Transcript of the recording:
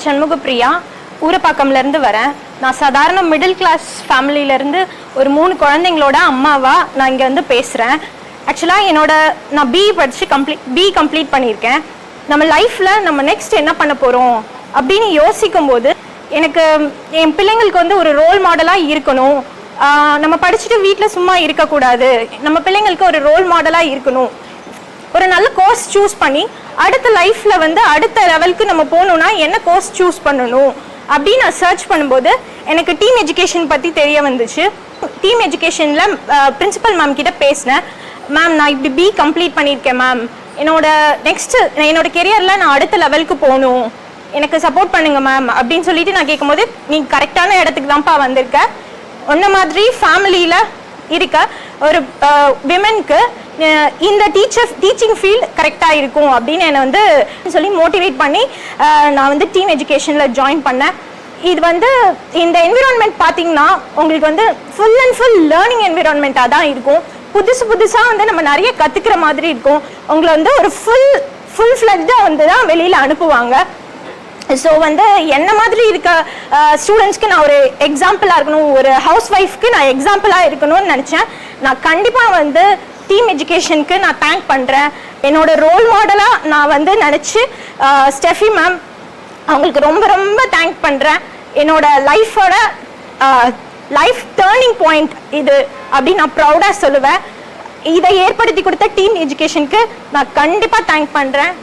சண்முகப்பிரியா, ஊரப்பாக்கம்லேருந்து வரேன். நான் சாதாரண மிடில் கிளாஸ் ஃபேமிலியிலேருந்து ஒரு 3 குழந்தைங்களோட அம்மாவா நான் இங்கே வந்து பேசுகிறேன். ஆக்சுவலாக நான் பிஇ கம்ப்ளீட் பண்ணியிருக்கேன். நம்ம லைஃப்பில் நம்ம நெக்ஸ்ட் என்ன பண்ண போகிறோம் அப்படின்னு யோசிக்கும்போது எனக்கு என் பிள்ளைங்களுக்கு வந்து ஒரு ரோல் மாடலாக இருக்கணும். நம்ம படிச்சுட்டு வீட்டில் சும்மா இருக்கக்கூடாது, நம்ம பிள்ளைங்களுக்கு ஒரு ரோல் மாடலாக இருக்கணும். ஒரு நல்ல கோர்ஸ் சூஸ் பண்ணி அடுத்த லைஃப்பில் வந்து அடுத்த லெவலுக்கு நம்ம போகணுன்னா என்ன கோர்ஸ் சூஸ் பண்ணணும் அப்படின்னு நான் சர்ச் பண்ணும்போது எனக்கு டீம் எஜுகேஷன் பற்றி தெரிய வந்துச்சு. டீம் எஜுகேஷனில் பிரின்சிபல் மேம் கிட்ட பேசினேன். மேம், நான் இப்படி பிஇ கம்ப்ளீட் பண்ணியிருக்கேன் மேம், என்னோட கெரியரில் நான் அடுத்த லெவலுக்கு போகணும், எனக்கு சப்போர்ட் பண்ணுங்க மேம் அப்படின்னு சொல்லிட்டு நான் கேட்கும்போது, நீ கரெக்டான இடத்துக்கு தான்ப்பா வந்திருக்க. ஒன்ன மாதிரி ஃபேமிலியில் இருக்க ஒரு விமென்க்கு இந்த டீச்சிங் ஃபீல்டு கரெக்டாக இருக்கும் அப்படின்னு என்னை வந்து சொல்லி மோட்டிவேட் பண்ணி நான் வந்து டீம் எஜுகேஷனில் ஜாயின் பண்ணேன். இது வந்து இந்த என்விரான்மெண்ட் பார்த்தீங்கன்னா உங்களுக்கு வந்து ஃபுல் அண்ட் ஃபுல் லேர்னிங் என்விரான்மெண்ட்டாக தான் இருக்கும். புதுசாக வந்து நம்ம நிறைய கற்றுக்கிற மாதிரி இருக்கும். உங்களை வந்து ஒரு ஃபுல் ஃப்ளெட்ஜாக வந்து தான் வெளியில் அனுப்புவாங்க. ஸோ வந்து என்ன மாதிரி இருக்க ஸ்டூடெண்ட்ஸ்க்கு நான் ஒரு எக்ஸாம்பிளாக இருக்கணும், ஒரு ஹவுஸ் ஒய்ஃப்க்கு நான் எக்ஸாம்பிளாக இருக்கணும்னு நினச்சேன். நான் கண்டிப்பாக வந்து டீம் எஜுகேஷனுக்கு நான் தேங்க் பண்ணுறேன். என்னோட ரோல் மாடலாக நான் வந்து நினச்சி ஸ்டெஃபி மேம் அவங்களுக்கு ரொம்ப ரொம்ப தேங்க் பண்ணுறேன். என்னோட லைஃப் டேர்னிங் பாயிண்ட் இது அப்படின்னு நான் ப்ரௌடாக சொல்லுவேன். இதை ஏற்படுத்தி கொடுத்த டீம் எஜுகேஷனுக்கு நான் கண்டிப்பாக தேங்க் பண்ணுறேன்.